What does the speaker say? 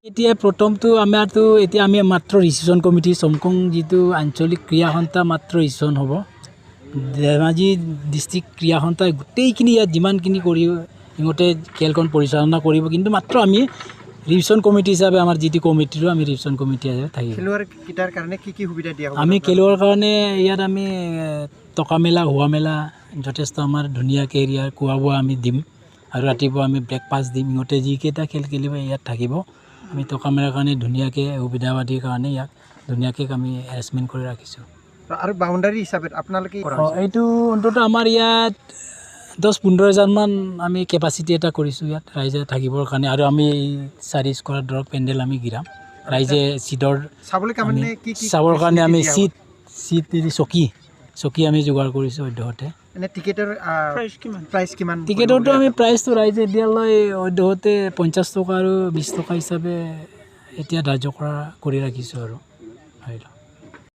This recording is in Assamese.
এতিয়া প্ৰথমটো আমাৰতো এতিয়া আমি মাত্ৰ ৰিচিপশ্যন কমিটি চমকং যিটো আঞ্চলিক ক্ৰীড়া সন্থা মাত্ৰ ৰিচিপশ্যন হ'ব ধেমাজি ডিষ্ট্ৰিক্ট ক্ৰীড়া সন্থাই গোটেইখিনি ইয়াত যিমানখিনি কৰি ইহঁতে খেলখন পৰিচালনা কৰিব কিন্তু মাত্ৰ আমি ৰিভিশ্যন কমিটি হিচাপে আমাৰ যিটো কমিটিৰো আমি ৰিভিশ্যন কমিটি হিচাপে থাকিম খেলুৱৈকেইটাৰ কাৰণে কি সুবিধা দিয়া হ'ব আমি খেলুৱৈৰ কাৰণে ইয়াত আমি টকা মেলা হোৱা মেলা যথেষ্ট আমাৰ ধুনীয়াকৈ এৰিয়াৰ খোৱা বোৱা আমি দিম আৰু ৰাতিপুৱা আমি ব্ৰেকফাষ্ট দিম ইহঁতে যিকেইটা খেল খেলিব ইয়াত থাকিব আমি টকা মেলাৰ কাৰণে ধুনীয়াকৈ সুবিধা পাতিৰ কাৰণে ইয়াক ধুনীয়াকৈ আমি এৰেঞ্জমেণ্ট কৰি ৰাখিছোঁ আৰু বাউণ্ডাৰী হিচাপে আপোনালোকে এইটো অন্ততঃ আমাৰ ইয়াত 10-15,000মান আমি কেপাচিটি এটা কৰিছোঁ ইয়াত ৰাইজে থাকিবৰ কাৰণে আৰু আমি 4 স্কোৱাৰ ধৰক পেণ্ডেল আমি গিৰাম ৰাইজে চিটৰ চাবৰ কাৰণে আমি চিট চকী আমি যোগাৰ কৰিছোঁ অধ্যহতে এনে টিকেটৰ প্ৰাইচ কিমান টিকেটৰটো আমি প্ৰাইচটো ৰাইজে এতিয়ালৈ অধ্যহতে 50 টকা আৰু 20 টকা হিচাপে এতিয়া ধাৰ্য কৰি ৰাখিছোঁ আৰু